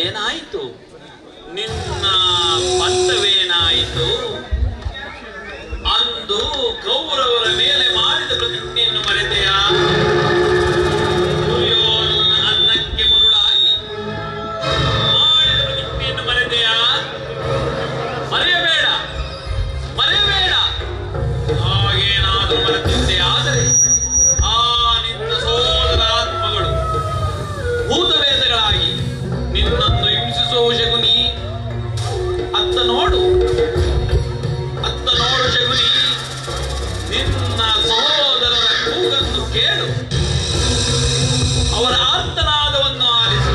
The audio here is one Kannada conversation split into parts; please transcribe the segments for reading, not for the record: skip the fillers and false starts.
ಏನಾಯಿತು? ನಿನ್ನ ಪಂಥವೇನಾಯಿತು? ಅಂದು ಕೌರವರ ಮೇಲೆ ಮಾಡಿದ ಪ್ರತಿಜ್ಞೆಯನ್ನು ಮರೆತೆಯಾ? ದುರ್ಯೋಧನ ಅನ್ನಕ್ಕೆ ಮರುಳಾಗಿ ಮಾಡಿದ ಪ್ರತಿಜ್ಞೆಯನ್ನು ಮರೆತೆಯಾ? ಮರೆಯಬೇಡ, ಮರೆಯಬೇಡ. ಹಾಗೇನಾದರೂ ಮರೆತಿದ್ದೆ ಆದರೆ ಆ ನಿನ್ನ ಸೋದರ ಆತ್ಮಗಳು ಭೂತವೇದಗಳಾಗಿ ನಿನ್ನನ್ನು ಹಿಂಸಿಸುವ ಶಕುನಿ. ಅತ್ತ ನೋಡು, ಅತ್ತ ನೋಡು ಶಕುನಿ, ನಿನ್ನ ಸಹೋದರರ ಕೂಗನ್ನು ಕೇಳು, ಅವರ ಆರ್ತನಾದವನ್ನು ಆಲಿಸು.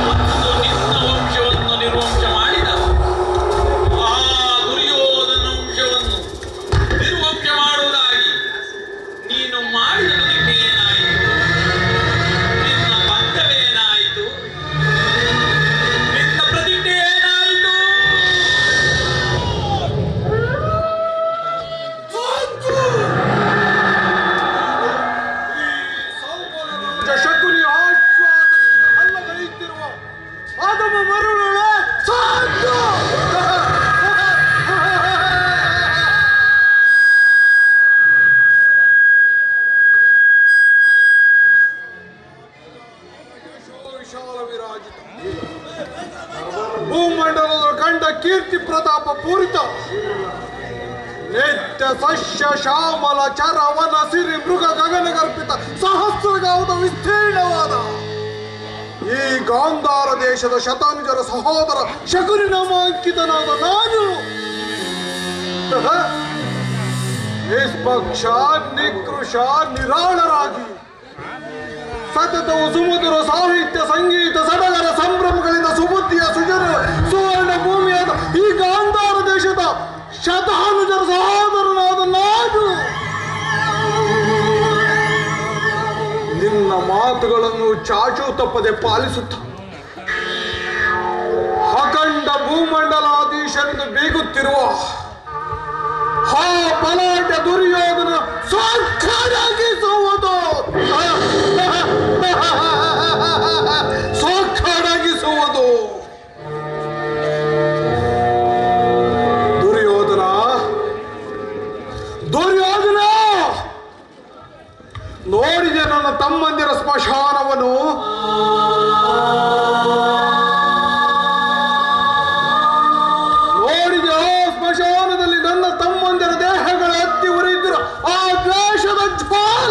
ಮತ್ತು ನಿನ್ನ ವಂಶವನ್ನು ನಿರ್ವಂಶ ಮಾಡಿದ ಆ ದುರ್ಯೋಧನ ವಂಶವನ್ನು ನಿರ್ವಂಶ ಮಾಡುವುದಾಗಿ ನೀನು ಮಾಡಿದ ಪ್ರತಿಜ್ಞೆ ಏನಾಯಿತು? ನಿನ್ನ ಪಂಥವೇನಾಯಿತು? ನಿನ್ನ ಪ್ರತಿಜ್ಞೆ ಏನಾಯಿತು? ಶಕುನಿ ಆಶ್ವಾಸ ಅಲ್ಲಗಳೆಯುತ್ತಿರುವ ಆದಮ ಮರುಳ ಸಾಕು. ವಿಶಾಲ ವಿರಾಜಿತ ಭೂಮಂಡಲದ ಕಂಡ ಕೀರ್ತಿ ಪ್ರತಾಪ ಪೂರಿತ ನಿತ್ಯ ಸಸ್ಯ ಶ್ಯಾಮಲ ಚರವನ ಸಿರಿ ಮೃಗ ಗಗನಗರ್ಪಿತ ಸಹಸ್ರಗಾವದ ವಿಸ್ತೀರ್ಣವಾದ ಈ ಗಾಂಧಾರ ದೇಶದ ಶತಾನುಜರ ಸಹೋದರ ಶಕುನಿ ನಾಮಾಂಕಿತನಾದ ನಾನು ನಿಷ್ಪಕ್ಷ ನಿಕೃಷ ನಿರಾಳರಾಗಿ ಸತತವು ಸುಮಧುರ ಸಾಹಿತ್ಯ ಸಂಗೀತ ಸಡಗರ ಸಂಭ್ರಮಗಳಿಂದ ಸುಬುದ್ಧಿಯ ಸುಜನ ಸುವರ್ಣ ಭೂಮಿಯಾದ ಈ ಗಾಂಧಾರ ದೇಶದ ಶತಾನುಜರ ಸಹೋದರನಾದ ನಾನು ನಿನ್ನ ಮಾತುಗಳನ್ನು ಚಾಚೂ ತಪ್ಪದೆ ಪಾಲಿಸುತ್ತ ಅಖಂಡ ಭೂಮಂಡಲಾಧೀಶನೆಂದು ಬೀಗುತ್ತಿರುವ ಹಾ ಬಲಾಢ್ಯ ದುರ್ಯೋಧನ ಸಾಕ್ಷಾರಾಗಿಸುವುದು ಸಾಕ್ಷಾರಾಗಿಸುವುದು. ದುರ್ಯೋಧನ ದುರ್ಯೋಧನ ನೋಡಿದೆ ನನ್ನ ತಮ್ಮಂದಿರ ಸ್ಮಶಾನವನ್ನು. ನೋಡಿದೆ ಸ್ಮಶಾನದಲ್ಲಿ ನನ್ನ ತಮ್ಮಂದಿರ ದೇಹಗಳ ಹತ್ತಿ ಉರಿದಿರೋ ಆ ದ್ವೇಷದ ಜ್ವಾಲ.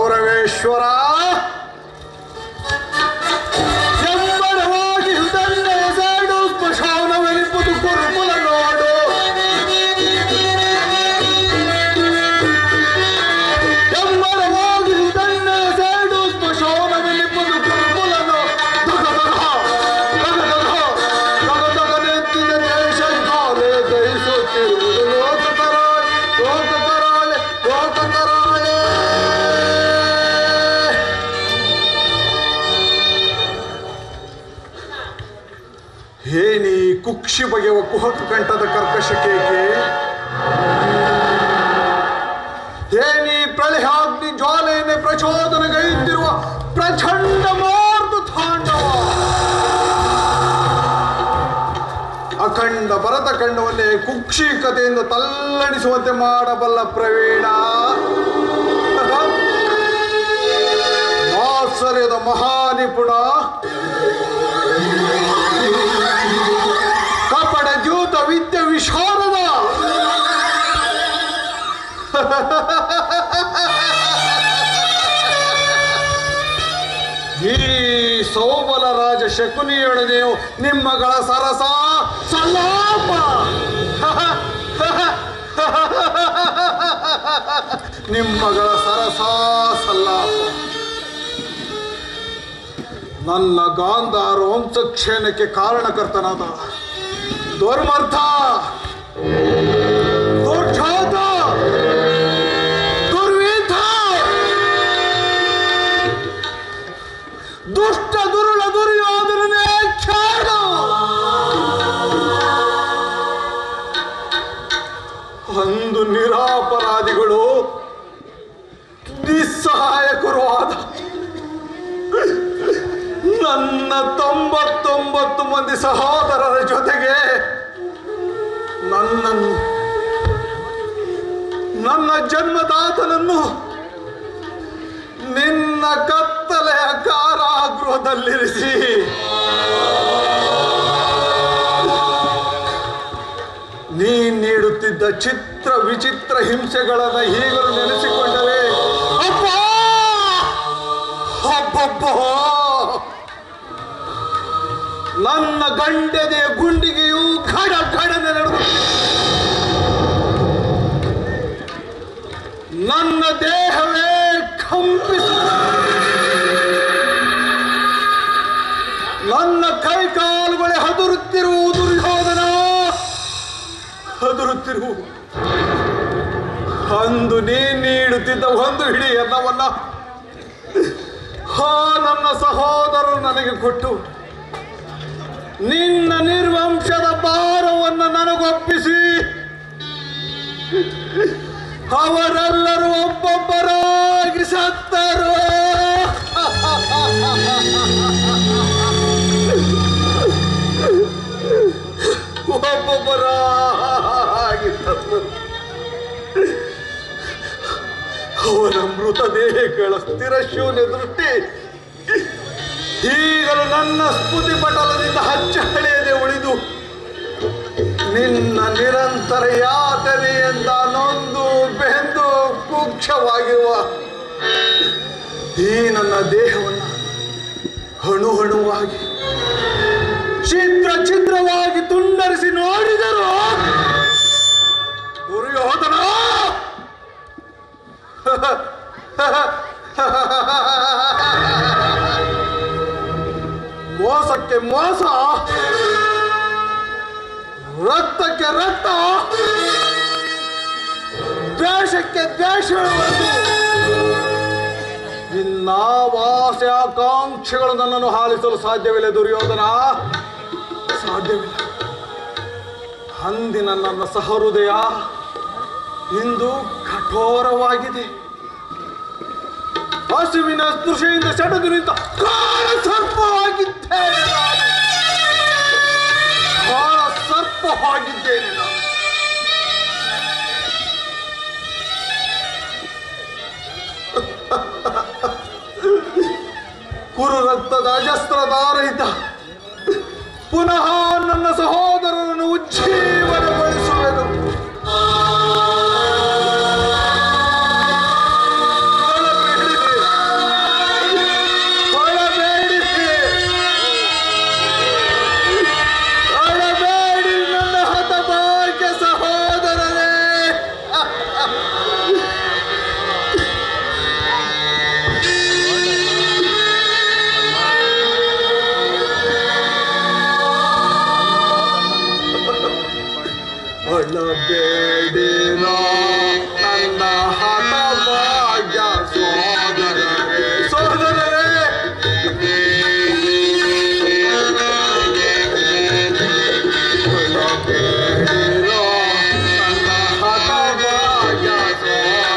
ಕೌರವೇಶ್ವರ ಎಂಬಡವಾಗಿ ಹೃದಯ ಸಾಡು ಸ್ಮಶಾನವೆನಿಪುದು ಕುರುಕುಲ ನೋಡು ಎಂಬಡವಾಗಿ ಹೃದಯ ಸಾಡು ಸ್ಮಶಾನವೆನಿಪುದು ಕುರುಕುಲ ದಗದಗನೆತ್ತಿದ ದೇಶ ಕಾಲೇ ದಹಿಸುತ್ತಿರುವುದು ಲೋಕತರಾಳೆ ಲೋಕತರಾಳೆ ಲೋಕತರಾಳೆ. ಏನಿ ಕುಕ್ಷಿ ಬಗೆಯುವ ಕುಹಕ ಕಂಠದ ಕರ್ಕಶಕೇಕೆ ಏನಿ ಪ್ರಳಯಾಗ್ನಿ ಜ್ವಾಲೆಯನ್ನೇ ಪ್ರಚೋದನೆಗೈದಿರುವ ಪ್ರಚಂಡ ಮಾರ್ಗ ತಾಂಡವ ಅಖಂಡ ಭರತ ಖಂಡವನ್ನೇ ಕುಕ್ಷಿಕತೆಯಿಂದ ತಲ್ಲಣಿಸುವಂತೆ ಮಾಡಬಲ್ಲ ಪ್ರವೀಣ ಮಾತ್ಸರ್ಯದ ಮಹಾನಿಪುಣ ಕಪಟ ದ್ಯೂತ ವಿದ್ಯೆ ವಿಶಾರದ ಈ ಸೋಮಲ ರಾಜ ಶಕುನಿಯೊಡನೆಯು ನಿಮ್ಮಗಳ ಸರಸ ಸಲ್ಲಾಪ ನಿಮ್ಮಗಳ ಸರಸ ಸಲ್ಲಾಪ ನನ್ನ ಗಾಂಧಾರ ವಂಶಕ್ಷೇಣಕ್ಕೆ ಕಾರಣಕರ್ತನಾದ ದುರ್ಮರ್ಥ ದುರ್ಜಾತ ದುರ್ವಿಧ ದುಷ್ಟ ದುರುಳ ದುರ್ಯೋಧನನೇ ಖ್ಯಾತ ಒಂದು ನಿರಾಪರಾಧಿಗಳು ನಿಸ್ಸಹಾಯಕರು ಆದ ನನ್ನ 99 ಮಂದಿ ಸಹೋದರರ ಜೊತೆಗೆ ನನ್ನ ಜನ್ಮದಾತನನ್ನು ನಿನ್ನ ಕತ್ತಲೆಯ ಕಾರಾಗೃಹದಲ್ಲಿರಿಸಿ ನೀ ನೀಡುತ್ತಿದ್ದ ಚಿತ್ರ ವಿಚಿತ್ರ ಹಿಂಸೆಗಳನ್ನ ಈಗಲೂ ನೆನೆಸಿಕೊಂಡರೆ ಅಪ್ಪ ಅಪ್ಪಪ್ಪ ನನ್ನ ಗಂಡನೆಯ ಗುಂಡಿಗೆಯೂ ಘಡ ಘಡನೆ ನಡೆದು ನನ್ನ ದೇಹವೇ ಕಂಪಿಸು ನನ್ನ ಕೈಕಾಲುಗಳೇ ಹದುರುತ್ತಿರುವುದು ದುರ್ಯೋಧನ ಹದುರುತ್ತಿರುವುದು ಅಂದು ನೀಡುತ್ತಿದ್ದ ಒಂದು ಹಿಡಿ ಅನ್ನವನ್ನ ನನ್ನ ಸಹೋದರರು ನನಗೆ ಕೊಟ್ಟು ನಿನ್ನ ನಿರ್ವಂಶದ ಭಾರವನ್ನು ನನಗೊಪ್ಪಿಸಿ ಅವರೆಲ್ಲರೂ ಒಬ್ಬೊಬ್ಬರಾಗಿ ಸತ್ತರು. ಒಬ್ಬೊಬ್ಬರಾಗಿ ಸತ್ತರು. ಅವನ ಮೃತದೇಹಗಳ ಸ್ಥಿರ ಶೂನ್ಯ ದೃಷ್ಟಿ ಈಗಲೂ ನನ್ನ ಸ್ಮೃತಿ ಪಟಲದಿಂದ ಹಚ್ಚಹಳೆಯದೆ ಉಳಿದು ನಿನ್ನ ನಿರಂತರ ಯಾತನೆಯಿಂದ ನೊಂದು ಬೆಂದು ಕುಕ್ಷವಾಗಿರುವ ಈ ನನ್ನ ದೇಹವನ್ನು ಹಣು ಹಣುವಾಗಿ ಛಿದ್ರ ಛಿದ್ರವಾಗಿ ತುಂಡರಿಸಿ ನೋಡಿದರು ದುರ್ಯೋಧನ ಮೋಸಕ್ಕೆ ಮೋಸ ರಕ್ತಕ್ಕೆ ರಕ್ತ ದ್ವೇಷಕ್ಕೆ ದ್ವೇಷ ಇನ್ನಾವಾಸೆ ಆಕಾಂಕ್ಷೆಗಳು ನನ್ನನ್ನು ಹಾಲಿಸಲು ಸಾಧ್ಯವಿಲ್ಲ ದುರ್ಯೋಧನ ಸಾಧ್ಯವಿಲ್ಲ. ಅಂದಿನ ನನ್ನ ಸಹೃದಯ ಇಂದು ಕಠೋರವಾಗಿದೆ. ಹಸುವಿನ ಸ್ಪೃಶೆಯಿಂದ ಸೆಡೆದು ನಿಂತ ಕಾಳ ಸರ್ಪವಾಗಿದ್ದೇನೆ ಕಾಳ ಸರ್ಪವಾಗಿದ್ದೇನೆ ನಾನು. ಕುರು ರಕ್ತದ ಅಜಸ್ತ್ರಧಾರಹಿತ ಪುನಃ ನನ್ನ ಸಹೋದರರನ್ನು ಉಜ್ಜೀವನಗೊಳಿಸುವೆನು. ಹೊಳಬೇಡಿರೋ ನನ್ನ ಹಠಭಾಗ್ಯ ಸೋದರರೇ ಸೋದರರೇ ಹೊಳಬೇಡಿರೋ ನನ್ನ ಹಠಭಾಗ್ಯ ಸೋದರರೇ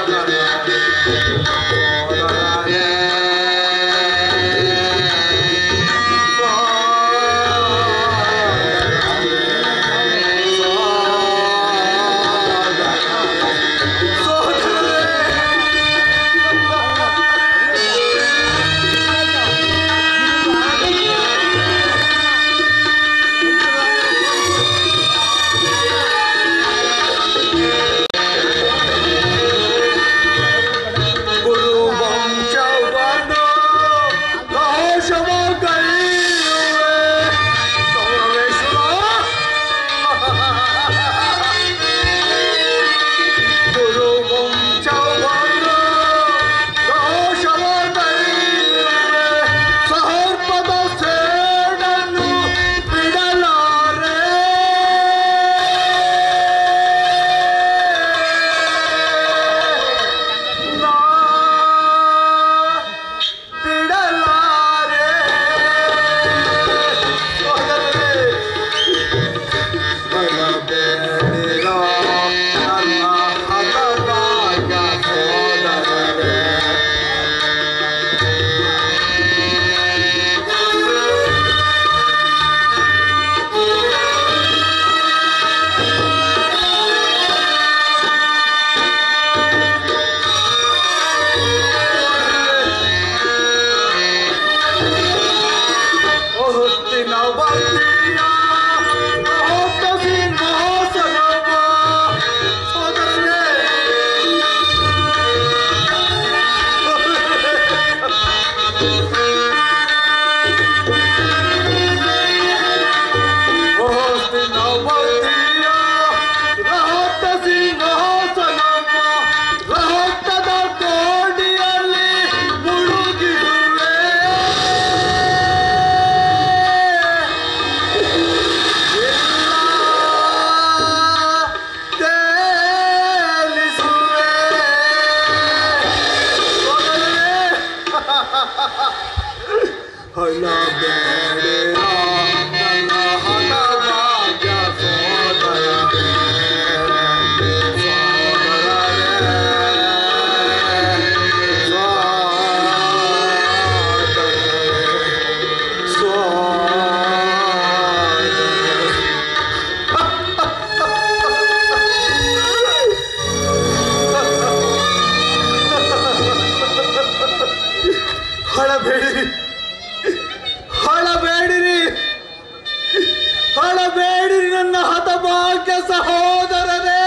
ಹಳಬೇಡಿರಿ ನನ್ನ ಹತಭಾಗ್ಯ ಸಹೋದರರೇ.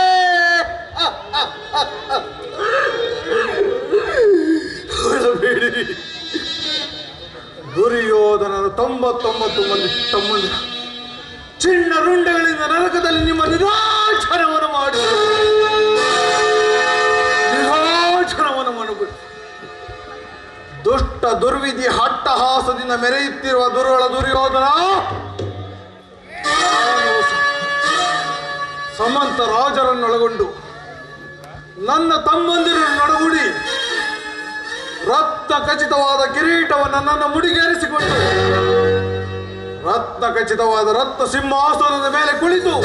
ಹಳಬೇಡಿರಿ. ದುರ್ಯೋಧನನ 99 ಮಂದಿ ತಮ್ಮಂದಿರ ಚಿನ್ನ ರುಂಡೆಗಳಿಂದ ನರಕದಲ್ಲಿ ನಿಮ್ಮ ನಿರಾಚರವನ್ನು ಮಾಡಿ ದುಷ್ಟ ದುರ್ವಿಧಿ ಹಟ್ಟಹಾಸದಿಂದ ಮೆರೆಯುತ್ತಿರುವ ದುರ್ಬಲ ದುರ್ಯೋಧನ ಸಮಂತ ರಾಜರನ್ನೊಳಗೊಂಡು ನನ್ನ ತಮ್ಮಂದಿರನ್ನೊಡಗೂಡಿ ರತ್ನ ಖಚಿತವಾದ ಕಿರೀಟವನ್ನು ನನ್ನ ಮುಡಿಗೇರಿಸಿಕೊಂಡು ರತ್ನ ಖಚಿತವಾದ ರತ್ನ ಸಿಂಹಾಸನದ ಮೇಲೆ ಕುಳಿತು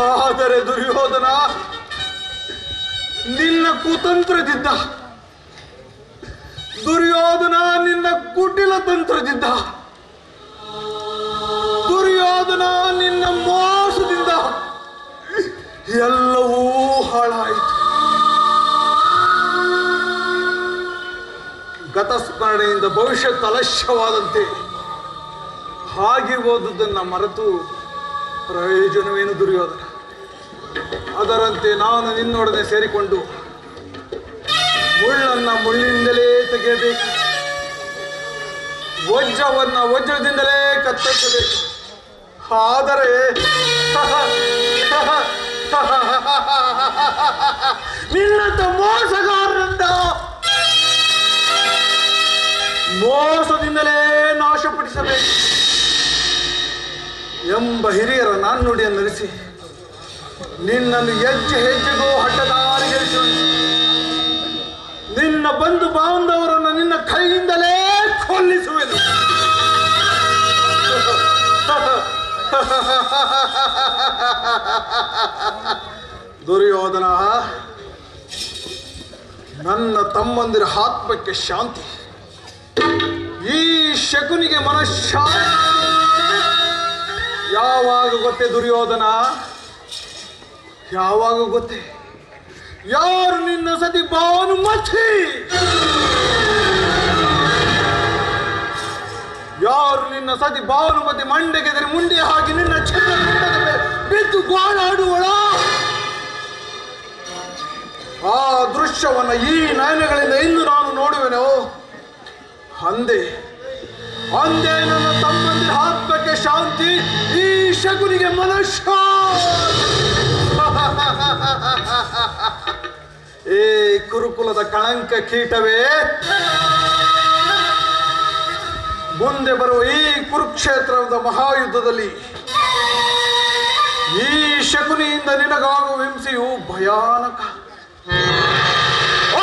ಆದರೆ ದುರ್ಯೋಧನ ನಿನ್ನ ಕುತಂತ್ರದಿಂದ ದುರ್ಯೋಧನ ನಿನ್ನ ಕುಟಿಲ ತಂತ್ರದಿಂದ ದುರ್ಯೋಧನ ನಿನ್ನ ಮೋಸದಿಂದ ಎಲ್ಲವೂ ಹಾಳಾಯಿತು. ಗತಸ್ಮರಣೆಯಿಂದ ಭವಿಷ್ಯತ್ ಅಲಕ್ಷ್ಯವಾದಂತೆ ಆಗಿರುವುದನ್ನು ಮರೆತು ಪ್ರಯೋಜನವೇನು ದುರ್ಯೋಧನ? ಅದರಂತೆ ನಾನು ನಿನ್ನೊಡನೆ ಸೇರಿಕೊಂಡು ಮುಳ್ಳನ್ನು ಮುಳ್ಳಿನಿಂದಲೇ ತೆಗೆಯಬೇಕು, ವಜ್ರವನ್ನ ವಜ್ರದಿಂದಲೇ ಕತ್ತರಿಸಬೇಕು. ಆದರೆ ನಿನ್ನಂತ ಮೋಸಗಾರರಿಂದ ಮೋಸದಿಂದಲೇ ನಾಶಪಡಿಸಬೇಕು ಎಂಬ ಹಿರಿಯರ ನಾಣ್ಣುಡಿಯನ್ನರಿಸಿ ನಿನ್ನನ್ನು ಹೆಜ್ಜೆ ಹೆಜ್ಜೆಗೂ ಹಠದಾರಿಗೆಳಿಸು. ನಿನ್ನ ಬಂಧು ಬಾಂಧವರನ್ನು ನಿನ್ನ ಕೈಯಿಂದಲೇ ಕೊಲ್ಲಿಸುವೆನು. ದುರ್ಯೋಧನ, ನನ್ನ ತಮ್ಮಂದಿರ ಆತ್ಮಕ್ಕೆ ಶಾಂತಿ, ಈ ಶಕುನಿಗೆ ಮನಃಶಾಂತಿ ಯಾವಾಗ ಗೊತ್ತೇ ದುರ್ಯೋಧನ? ಯಾವಾಗ ಗೊತ್ತೇ? ಯಾರು ನಿನ್ನ ಸತಿ ಭಾನುಮತಿ, ಯಾರು ನಿನ್ನ ಸತಿ ಭಾನುಮತಿ ಮಂಡೆಗೆದರೆ ಮುಂಡೆ ಹಾಕಿ ನಿನ್ನ ಚಿನ್ನ ಬಿದ್ದು ಗೋಳಾಡುವಳ ಆ ದೃಶ್ಯವನ್ನ ಈ ನಯನಗಳಿಂದ ಇಂದು ನಾನು ನೋಡುವೆನೋ. ಅಂದೇ ಅಂದೇ ನನ್ನ ತಮ್ಮಂದಿರ ಆತ್ಮಕ್ಕೆ ಶಾಂತಿ, ಈ ಶಕುನಿಗೆ ಮನಃಶಾಂತಿ. ಏ ಕುರುಕುಲದ ಕಳಂಕ ಕೀಟವೇ, ಮುಂದೆ ಬರುವ ಈ ಕುರುಕ್ಷೇತ್ರದ ಮಹಾಯುದ್ಧದಲ್ಲಿ ಈ ಶಕುನಿಯಿಂದ ನಿನಗಾಗುವ ಹಿಂಸೆಯು ಭಯಾನಕ,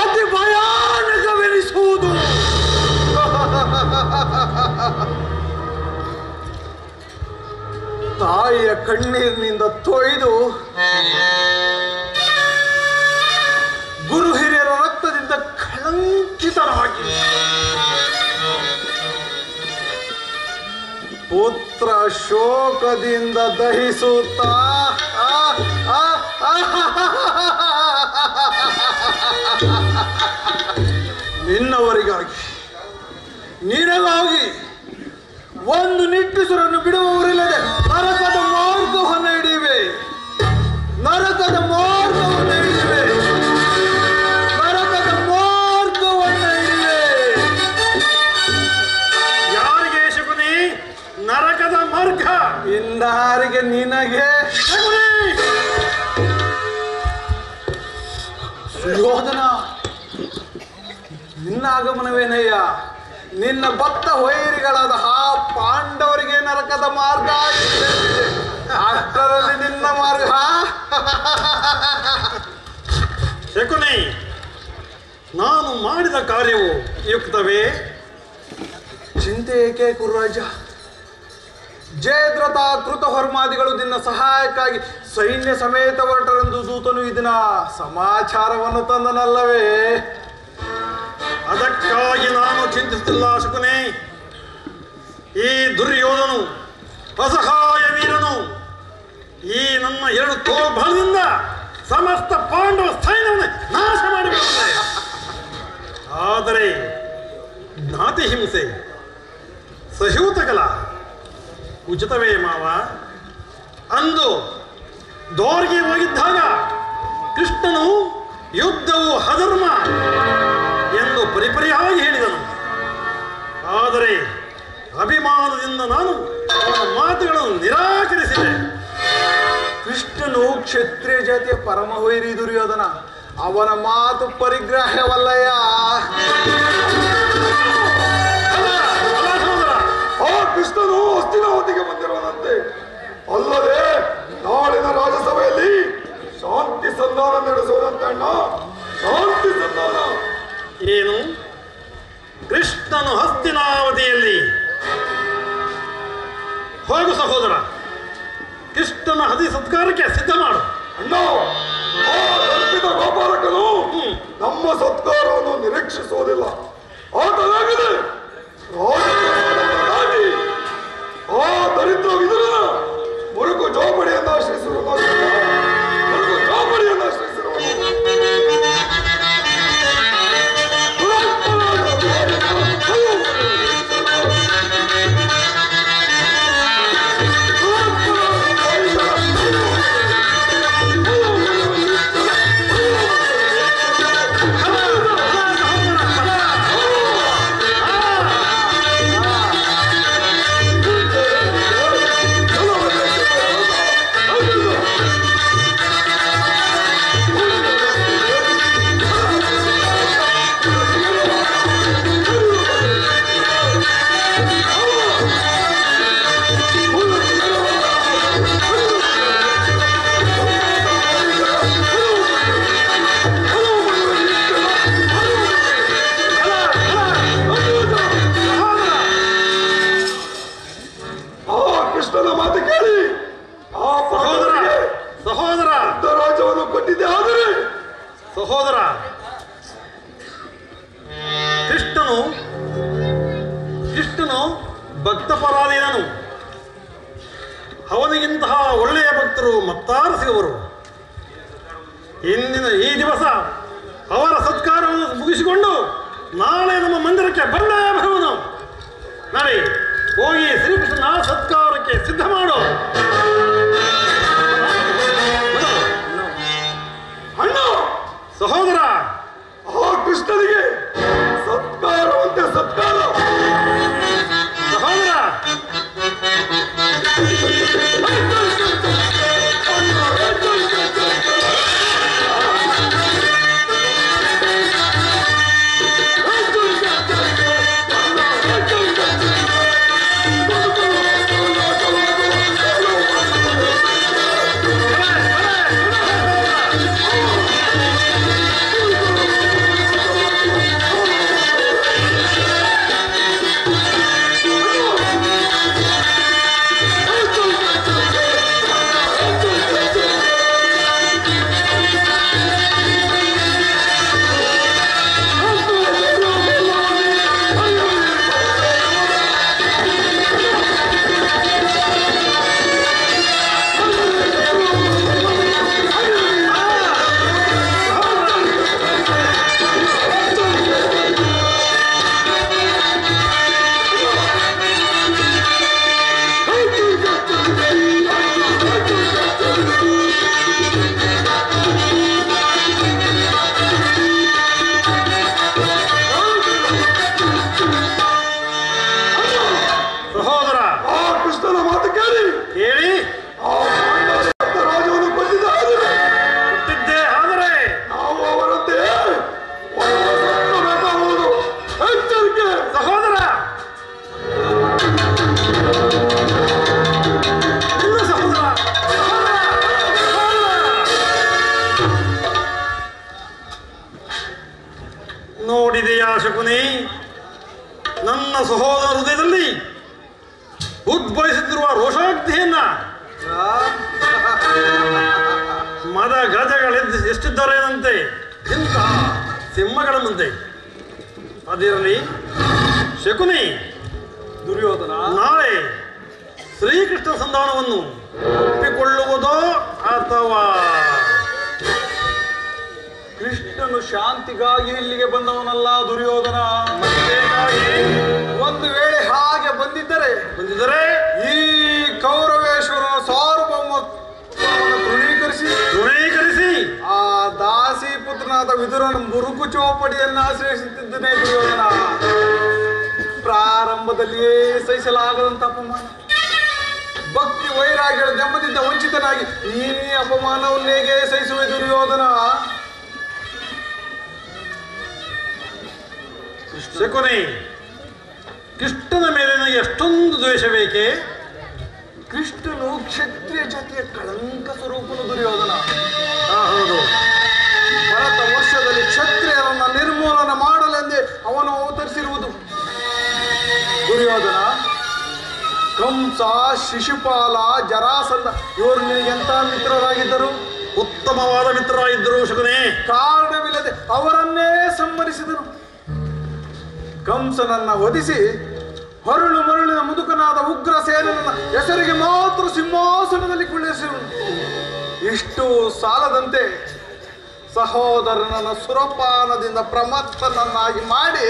ಅತಿ ಭಯಾನಕವೆನಿಸುವುದು. ತಾಯಿಯ ಕಣ್ಣೀರಿನಿಂದ ತೊಯ್ದು ಗುರು ಹಿರಿಯರ ರಕ್ತದಿಂದ ಕಳಂಕಿತರಾಗಿ ಪುತ್ರ ಶೋಕದಿಂದ ದಹಿಸುತ್ತಾ ನಿನ್ನವರಿಗಾಗಿ ನಿನಗಾಗಿ ಒಂದು ನಿಟ್ಟುಸಿರನ್ನು ಬಿಡುವವರಿಲ್ಲದೆ ನರಕದ ಮಾರ್ಗವನ್ನು ಹಿಡಿಯುವೆ, ನರಕದ ಮಾರ್ಗವನ್ನು ಹಿಡಿಯುವೆ, ನರಕದ ಮಾರ್ಗವನ್ನು ಹಿಡಿಯುವೆ. ಯಾರಿಗೆ ಶಕುನಿ ನರಕದ ಮಾರ್ಗ? ಇನ್ನಾರಿಗೆ ನಿನಗೆ ಸುಯೋಧನ. ನಿನ್ನ ಆಗಮನವೇನಯ್ಯ? ನಿನ್ನ ಭಕ್ತ ವೈರಿಗಳಾದ ಆ ಪಾಂಡವರಿಗೆ ನರಕದ ಮಾರ್ಗ ಆಗಿದೆ, ಅಷ್ಟರಲ್ಲಿ ನಿನ್ನ ಮಾರ್ಗ. ಶಕುನಿ, ನಾನು ಮಾಡಿದ ಕಾರ್ಯವು ಯುಕ್ತವೇ? ಚಿಂತೆ ಏಕೆ ಕುರುರಾಜ? ಜಯದ್ರಥ ಕೃತಹರ್ಮಾದಿಗಳು ನಿನ್ನ ಸಹಾಯಕ್ಕಾಗಿ ಸೈನ್ಯ ಸಮೇತ ಹೊರಟರೆಂದು ದೂತನು ಇದನ್ನ ಸಮಾಚಾರವನ್ನು ತಂದನಲ್ಲವೇ? ಅದಕ್ಕಾಗಿ ನಾನು ಚಿಂತಿಸುತ್ತಿಲ್ಲ ಶಕುನಿ. ಈ ದುರ್ಯೋಧನು ಅಸಹಾಯ ವೀರನು ಈ ನನ್ನ ಎರಡು ತೋಳ್ಬಲದಿಂದ ಸಮಸ್ತ ಪಾಂಡವ ಸೈನ್ಯವನ್ನು ನಾಶ ಮಾಡಿಬಿಡುತ್ತದೆ. ಆದರೆ ಜ್ಞಾತಿ ಹಿಂಸೆ ಸಹ್ಯೂತಕಲ ಉಚಿತವೇ ಮಾವ? ಅಂದು ದೋರ್ಗೆ ಹೋಗಿದ್ದಾಗ ಕೃಷ್ಣನು ಯುದ್ಧವು ಅಧರ್ಮ ಎಂದು ಪರಿಪರಿಯಾಗಿ ಹೇಳಿದನು. ಆದರೆ ಅಭಿಮಾನದಿಂದ ನಾನು ಅವನ ಮಾತುಗಳನ್ನು ನಿರಾಕರಿಸಿದೆ. ಕೃಷ್ಣನು ಕ್ಷತ್ರಿಯ ಜಾತಿಯ ಪರಮ ವೈರಿ ದುರ್ಯೋಧನ. ಅವನ ಮಾತು ಪರಿಗ್ರಾಹ್ಯವಲ್ಲಯ್ಯ. ಆ ಕೃಷ್ಣನು ಹಸ್ತಿನಾವತಿಗೆ ಬಂದಿರುವನಂತೆ. ಅಲ್ಲದೆ ನಾಳಿನ ರಾಜಸಭೆಯಲ್ಲಿ ಶಾಂತಿ ಸಂಧಾನ ನಡೆಸುವುದಂತೆ ಅಣ್ಣ, ಶಾಂತಿ ಸಂಧಾನ. ಏನು? ಕೃಷ್ಣನು ಹಸ್ತಿನಾವತಿಯಲ್ಲಿ? ಹೋಗು ಸಹೋದರ, ಕೃಷ್ಣನ ಹದಿ ಸತ್ಕಾರಕ್ಕೆ ಸಿದ್ಧ ಮಾಡು. ಅಣ್ಣ, ಆ ಕಲ್ಪಿತ ಗೋಪಾಲಕನು ನಮ್ಮ ಸತ್ಕಾರವನ್ನು ನಿರೀಕ್ಷಿಸುವುದಿಲ್ಲ. ಆತನಾಗಿದೆ ರಾಜಕಾರಣವಾಗಿ ಆ ದರಿದ್ರ ವಿದುರನ ಮುರುಕು ಜೋಪಡಿಯನ್ನು ಆಶ್ರಯಿಸಿರುವನು, ಮುರುಕು ಜೋಪಡಿಯನ್ನು ಆಶ್ರಯಿಸಿರುವನು. ಕೃಷ್ಣನು ಭಕ್ತ ಪರಾಧೀನನು. ಅವನಿಗಿಂತಹ ಒಳ್ಳೆಯ ಭಕ್ತರು ಮತ್ತಾರು ಸಿಗುವರು. ಇಂದಿನ ಈ ದಿವಸ ಅವರ ಸತ್ಕಾರವನ್ನು ಮುಗಿಸಿಕೊಂಡು ನಾಳೆ ನಮ್ಮ ಮಂದಿರಕ್ಕೆ ಬಂದೇ ಬರುವನು. ನಡೆ, ಹೋಗಿ ಶ್ರೀಕೃಷ್ಣನ ಸತ್ಕಾರಕ್ಕೆ ಸಿದ್ಧ ಮಾಡು. ಅಣ್ಣ, ಸಹೋದರ, ಆ ಕೃಷ್ಣನಿಗೆ ಸತ್ಕಾರವಂತೆ ಸತ್ಕಾರ. ಸಹೋದರ, ನೋಡಿದೆಯಾ ಶಕುನಿ, ನನ್ನ ಸಹೋದರ ಹೃದಯದಲ್ಲಿ ಉದ್ಭವಿಸುತ್ತಿರುವ ರೋಷಾಗ್ನಿಯನ್ನ? ಮದ ಗಜಗಳೆದ್ದು ಎಷ್ಟಿದ್ದರೇನಂತೆ ಇಂಥ ಸಿಂಹಗಳ ಮುಂದೆ. ಅದಿರಲಿ ಶಕುನಿ, ದುರ್ಯೋಧನ, ನಾಳೆ ಶ್ರೀಕೃಷ್ಣ ಸಂಧಾನವನ್ನು ಒಪ್ಪಿಕೊಳ್ಳುವುದೋ ಅಥವಾ ಕೃಷ್ಣನು ಶಾಂತಿಗಾಗಿ ಇಲ್ಲಿಗೆ ಬಂದವನಲ್ಲ ದುರ್ಯೋಧನ. ಒಂದು ವೇಳೆ ಹಾಗೆ ಬಂದಿದ್ದರೆ ಈ ಕೌರವೇಶ್ವರನ ಸಾರ್ವಭೌಮತ್ವವನ್ನು ತೃಣೀಕರಿಸಿ ಆ ದಾಸಿ ಪುತ್ರನಾದ ವಿದುರನ ಮುರುಕು ಚೌಪಡಿಯನ್ನು ಆಶ್ರಯಿಸುತ್ತಿದ್ದನೇ ದುರ್ಯೋಧನ. ಪ್ರಾರಂಭದಲ್ಲಿಯೇ ಸಹಿಸಲಾಗದಂತ ಅಪಮಾನ, ಭಕ್ತಿ ವೈರಾಗ್ಯಗಳ ನೆಮ್ಮದಿಯಿಂದ ವಂಚಿತನಾಗಿ ಈ ಅಪಮಾನವನ್ನೇಗೆ ಸಹಿಸುವೆ ದುರ್ಯೋಧನ? ಶಕುನಿ, ಕೃಷ್ಣನ ಮೇಲೆ ನನಗೆ ಎಷ್ಟೊಂದು ದ್ವೇಷ ಬೇಕೆ? ಕೃಷ್ಣನು ಕ್ಷತ್ರಿಯ ಜಾತಿಯ ಕಳಂಕ ಸ್ವರೂಪನು ದುರ್ಯೋಧನ. ಹೌದು, ಭರತ ವರ್ಷದಲ್ಲಿ ಕ್ಷತ್ರಿಯರನ್ನ ನಿರ್ಮೂಲನ ಮಾಡಲೆಂದೇ ಅವನು ಅವತರಿಸಿರುವುದು. ದುರ್ಯೋಧನ, ಕಂಸ, ಶಿಶುಪಾಲ, ಜರಾಸಂಧ ಇವರು ನಿನಗೆ ಎಂತ ಮಿತ್ರರಾಗಿದ್ದರು? ಉತ್ತಮವಾದ ಮಿತ್ರರಾಗಿದ್ದರು ಶಕುನಿ. ಕಾರಣವಿಲ್ಲದೆ ಅವರನ್ನೇ ಸಂಹರಿಸಿದನು. ಕಂಸನನ್ನ ವಧಿಸಿ ಹರಳು ಮರಳಿನ ಮುದುಕನಾದ ಉಗ್ರಸೇನನ ಹೆಸರಿಗೆ ಮಾತ್ರ ಸಿಂಹಾಸನದಲ್ಲಿ ಕುಳ್ಳಿರಿಸಿರುವನು. ಇಷ್ಟು ಸಾಲದಂತೆ ಸಹೋದರನನ್ನ ಸುರಪಾನದಿಂದ ಪ್ರಮತ್ತನನ್ನಾಗಿ ಮಾಡಿ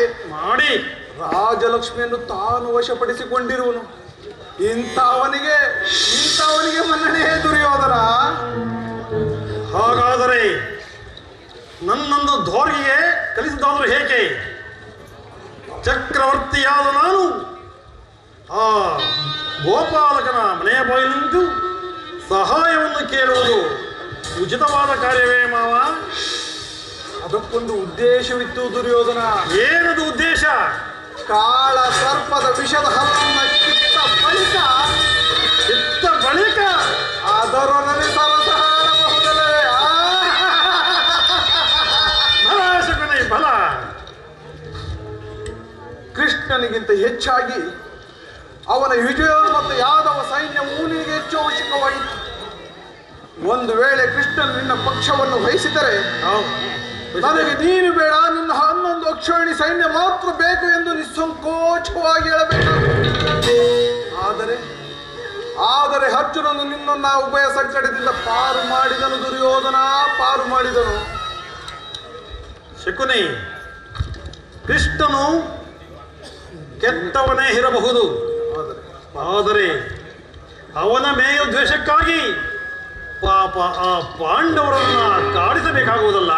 ರಾಜಲಕ್ಷ್ಮಿಯನ್ನು ತಾನು ವಶಪಡಿಸಿಕೊಂಡಿರುವನು. ಇಂಥವನಿಗೆ ಮನ್ನಣೆ ದುರ್ಯೋಧನ. ಹಾಗಾದರೆ ನನ್ನೊಂದು ಧೋರ್ಗಿಗೆ ಕಲಿಸಿದಾದರೂ ಹೇಗೆ? ಚಕ್ರವರ್ತಿಯಾದ ನಾನು ಆ ಗೋಪಾಲಕನ ಮನೆಯ ಬಾಯಿಲಿಂದು ಸಹಾಯವನ್ನು ಕೇಳುವುದು ಉಚಿತವಾದ ಕಾರ್ಯವೇ ಮಾವ? ಅದಕ್ಕೊಂದು ಉದ್ದೇಶವಿತ್ತು ದುರ್ಯೋಧನ. ಏನದು ಉದ್ದೇಶ? ಕಾಳ ಸರ್ಪದ ವಿಷದ ಹಲ್ಲನ್ನ ಕಿತ್ತ ಬಳಿಕ ಅದರೊಡನೆ ಸರಸಹಾರಬಹುದಲೇ? ಬಲ ಶಕುನಿ, ಬಲ. ಕೃಷ್ಣನಿಗಿಂತ ಹೆಚ್ಚಾಗಿ ಅವನ ವಿಜಯ ಮತ್ತು ಯಾದವ ಸೈನ್ಯ ಮೂನಿಗೆ ಹೆಚ್ಚು ಅವಶ್ಯಕವಾಯಿತು. ಒಂದು ವೇಳೆ ಕೃಷ್ಣನ್ ನಿನ್ನ ಪಕ್ಷವನ್ನು ವಹಿಸಿದರೆ ನನಗೆ ನೀನು ಬೇಡ, ನಿನ್ನ 11 ಅಕ್ಷೋಹಿಣಿ ಸೈನ್ಯ ಮಾತ್ರ ಬೇಕು ಎಂದು ನಿಸ್ಸಂಕೋಚವಾಗಿ ಹೇಳಬೇಕು. ಆದರೆ ಅರ್ಜುನನು ನಿನ್ನನ್ನ ಉಭಯ ಸಂಕಟದಿಂದ ಪಾರು ಮಾಡಿದನು. ದುರ್ಯೋಧನ ಪಾರು ಮಾಡಿದನು. ಶಕುನಿ, ಕೃಷ್ಣನು ಕೆಟ್ಟವನೇ ಇರಬಹುದು, ಆದರೆ ಅವನ ಮೇಯ ದ್ವೇಷಕ್ಕಾಗಿ ಪಾಪ ಆ ಪಾಂಡವರನ್ನ ಕಾಡಿಸಬೇಕಾಗುವುದಲ್ಲ.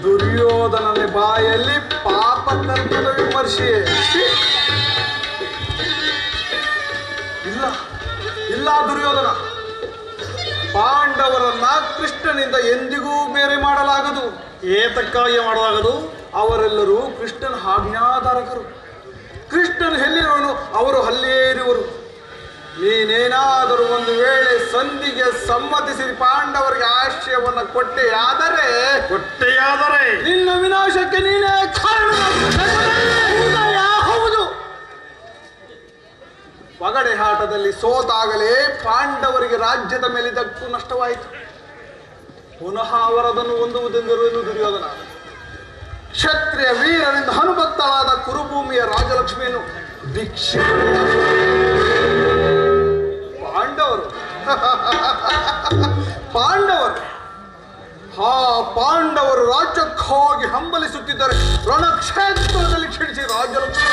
ದುರ್ಯೋಧನನ ಬಾಯಲ್ಲಿ ಪಾಪ ಕರ್ಮದ ವಿಮರ್ಶೆ ಇಲ್ಲ. ದುರ್ಯೋಧನ, ಪಾಂಡವರನ್ನ ಕೃಷ್ಣನಿಂದ ಎಂದಿಗೂ ಬೇರೆ ಮಾಡಲಾಗದು. ಏತಕ್ಕಾಗಿ ಮಾಡಲಾಗದು? ಅವರೆಲ್ಲರೂ ಕೃಷ್ಣನ ಆಜ್ಞಾಧಾರಕರು. ಕೃಷ್ಣನು ಎಲ್ಲಿರುವನು ಅವರು ಅಲ್ಲೇ ಇರುವರು. ನೀನೇನಾದರೂ ಒಂದು ವೇಳೆ ಸಂಧಿಗೆ ಸಮ್ಮತಿಸಿ ಪಾಂಡವರಿಗೆ ಆಶ್ರಯವನ್ನು ಕೊಟ್ಟೆಯಾದರೆ ನಿನ್ನ ವಿನಾಶಕ್ಕೆ ನೀನೇ ಕಾರಣ. ಹೌದು, ಪಗಡೆ ಆಟದಲ್ಲಿ ಸೋತಾಗಲೇ ಪಾಂಡವರಿಗೆ ರಾಜ್ಯದ ಮೇಲಿದ್ದಕ್ಕೂ ನಷ್ಟವಾಯಿತು. ಪುನಃ ಅವರದನ್ನು ಹೊಂದುವುದೆಂದಿರುವುದು ದುರ್ಯೋಧನ. ಕ್ಷತ್ರಿಯ ವೀರರಿಂದ ಹನುಭಕ್ತಳಾದ ಕುರುಭೂಮಿಯ ರಾಜಲಕ್ಷ್ಮಿಯನ್ನು ಭಿಕ್ಷೆ ಪಾಂಡವರು ರಾಜ್ಯಕ್ಕಾಗಿ ಹಂಬಲಿಸುತ್ತಿದ್ದರೆ ರಣಕ್ಷೇತ್ರದಲ್ಲಿ ಕ್ಷಣಿಸಿ ರಾಜಲಕ್ಷ್ಮಿ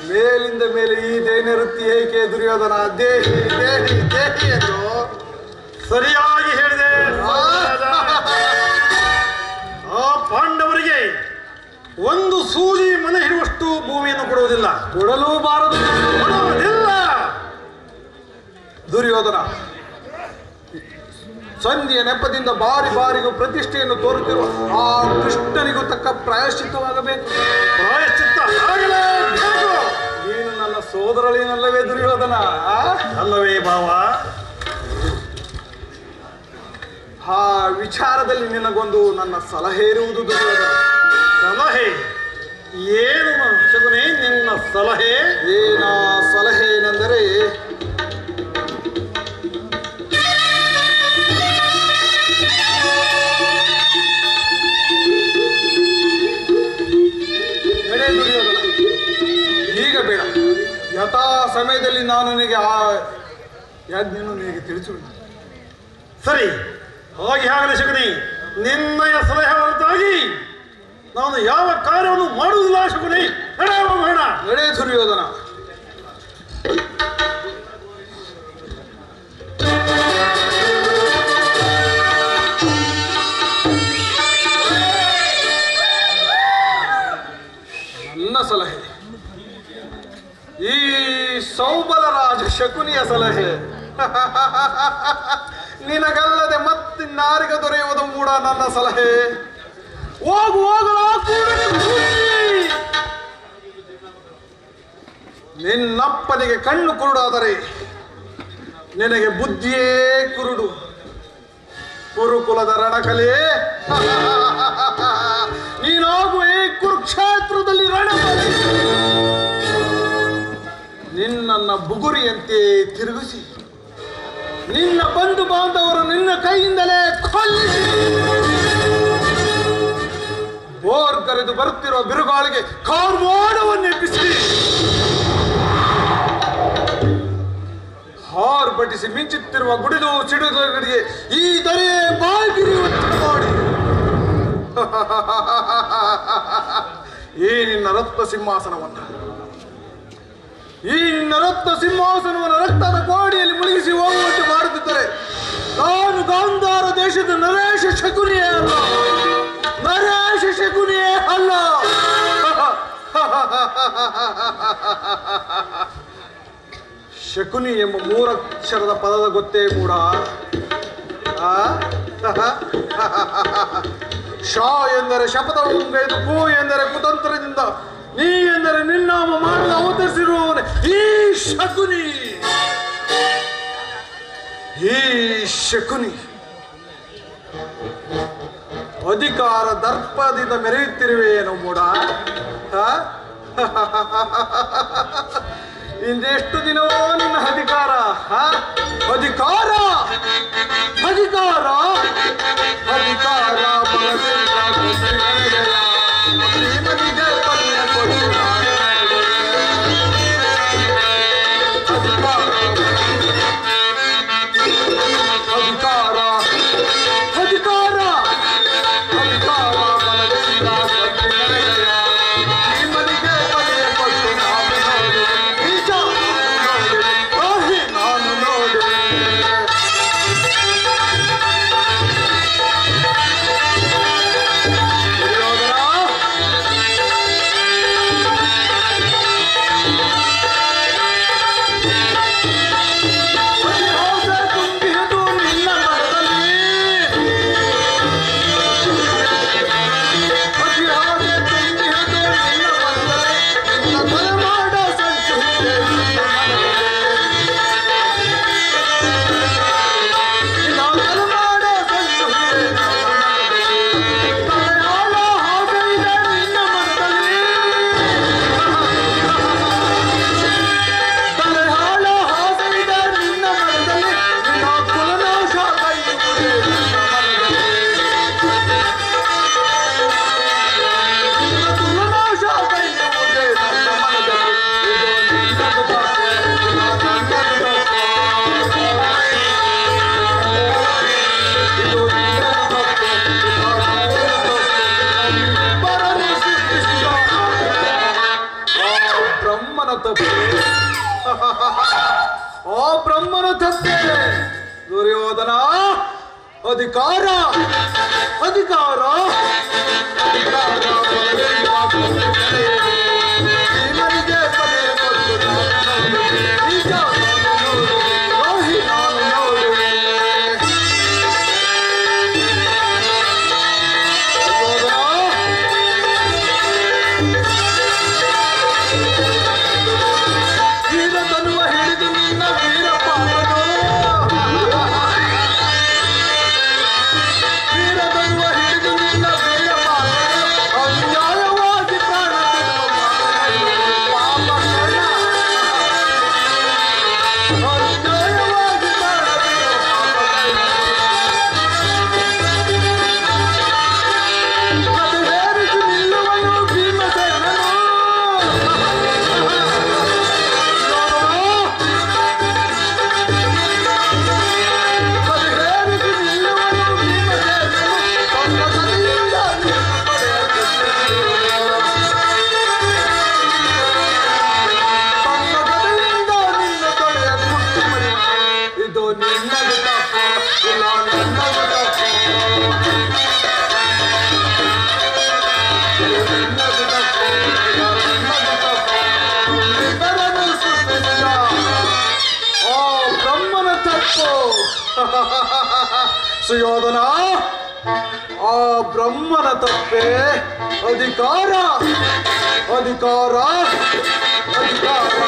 ಮೇಲಿಂದ ಮೇಲೆ ಈ ದೈನ್ಯವೃತ್ತಿ ಏಕೆ ದುರ್ಯೋಧನ? ದೇಹಿ ದೇಹಿ ದೇಹಿ ಎಂದು ಸರಿಯಾಗಿ ಹೇಳಿದೆ. ಆ ಪಾಂಡವರಿಗೆ ಒಂದು ಸೂಜಿ ಮನೆ ಇರುವಷ್ಟು ಭೂಮಿಯನ್ನು ಕೊಡುವುದಿಲ್ಲ, ಕೊಡಲೂ ಬಾರದು. ಕೊಡುವುದಿಲ್ಲ. ದುರ್ಯೋಧನ ಸಂಧಿಯ ನೆಪದಿಂದ ಬಾರಿಗೂ ಪ್ರತಿಷ್ಠೆಯನ್ನು ತೋರುತ್ತಿರುವ ಆ ಕೃಷ್ಣನಿಗೂ ತಕ್ಕ ಪ್ರಾಯಶ್ಚಿತ್ತವಾಗಬೇಕು. ಪ್ರಾಯಶ್ಚಿತ್ತ ಆಗಲೇಬೇಕು. ನೀನು ನನ್ನ ಸೋದರಳಿನಲ್ಲವೇ ದುರ್ಯೋಧನ? ಅಲ್ಲವೇ ಭಾವ? ಆ ವಿಚಾರದಲ್ಲಿ ನಿನಗೊಂದು ನನ್ನ ಸಲಹೆ ಇರುವುದು ದುರ್ಯೋಧನ. ಸಲಹೆ ಏನು ಶಕುನಿ? ನಿನ್ನ ಸಲಹೆ ಸಲಹೆ ಏನೆಂದರೆ, ದುರ್ಯೋಧನ, ಈಗ ಬೇಡ. ಯಥಾ ಸಮಯದಲ್ಲಿ ನಾನು ನಿನಗೆ ಆ ಯಾಜ್ಞೆಯನ್ನು ನಿನಗೆ ತಿಳಿಸುವೆ. ಸರಿ, ಹಾಗೆ ಆಗಲಿ ಶಕುನಿ. ನಿನ್ನಯ ಸಲಹೆ ಹೊರತಾಗಿ ನಾನು ಯಾವ ಕಾರ್ಯವನ್ನು ಮಾಡುವುದಿಲ್ಲ ಶಕುನಿ. ನಡೆ ದುರ್ಯೋಧನ. ನನ್ನ ಸಲಹೆ ಈ ಸೌಬಲ ರಾಜ ಶಕುನಿಯ ಸಲಹೆ. ನಿನಗಲ್ಲದೆ ಮತ್ತಿನ್ನಾರಿಗ ದೊರೆಯುವುದು ಮೂಡ ನನ್ನ ಸಲಹೆ. ನಿನ್ನಪ್ಪನಿಗೆ ಕಣ್ಣು ಕುರುಡಾದರೆ ನಿನಗೆ ಬುದ್ಧಿಯೇ ಕುರುಡು. ಕುರುಕುಲದ ರಣಕಲೆ ನೀನಾಗುವ ಈ ಕುರುಕ್ಷೇತ್ರದಲ್ಲಿ ರಣಕಲೆ ನಿನ್ನನ್ನ ಬುಗುರಿಯಂತೆ ತಿರುಗಿಸಿ ನಿನ್ನ ಬಂಧು ಬಾಂಧವರು ನಿನ್ನ ಕೈಯಿಂದಲೇ ಕೊಲ್ಲಿಸಿ ಬೋರ್ ಕರೆದು ಬರುತ್ತಿರುವ ಬಿರುಗಾಳಿಗೆ ಕಾರ್ಮೋಡವನ್ನೆಬ್ಬಿಸಿ ಹಾರ್ಬಟಿಸಿ ಮಿಂಚುತ್ತಿರುವ ಗುಡಿದು ಸಿಡಿದಗಳಿಗೆ ಈ ದರೆಯೇ ಬಾಗಿರಿಯುವಂತೆ ಮಾಡಿ ಈ ನಿನ್ನ ರತ್ನ ಸಿಂಹಾಸನವನ್ನು ರಕ್ತದ ಕೋಡಿಯಲ್ಲಿ ಮುಳುಗಿಸಿ ಹೋಗುವಂತೆ ಮಾಡುತ್ತಿದ್ದರೆ ನಾನು ಗಾಂಧಾರ ದೇಶದ ನರೇಶ ಶಕುನಿಯೇ ಅಲ್ಲ. ಶಕುನಿ ಎಂಬ 3 ಅಕ್ಷರದ ಪದದ ಗೊತ್ತೇ ಕೂಡ. ಶಾ ಎಂದರೆ ಶಪಥವೆಂದು, ಕು ಎಂದರೆ ಕುತಂತ್ರದಿಂದ, ನೀ ಎಂದರೆ ನಿನ್ನಾಮ ಮಾಡಲು ಅವತರಿಸಿರುವವನೇ ಈ ಶಕುನಿ. ಅಧಿಕಾರ ದರ್ಪದಿಂದ ಮೆರೆಯುತ್ತಿರುವೆಯೇನೋ ಮೂಡ. ಇಂದೆಷ್ಟು ದಿನವೋ ನಿನ್ನ ಅಧಿಕಾರ ಅಧಿಕಾರ ಅಧಿಕಾರ ಅಧಿಕಾರ ಬ್ರಹ್ಮನ ತಪ್ಪೆ ದುರ್ಯೋಧನ ಅಧಿಕಾರ ಅಧಿಕಾರ ಸುಯೋಧನ ಆ ಬ್ರಹ್ಮನ ತಪ್ಪೆ ಅಧಿಕಾರ ಅಧಿಕಾರ ಅಧಿಕಾರ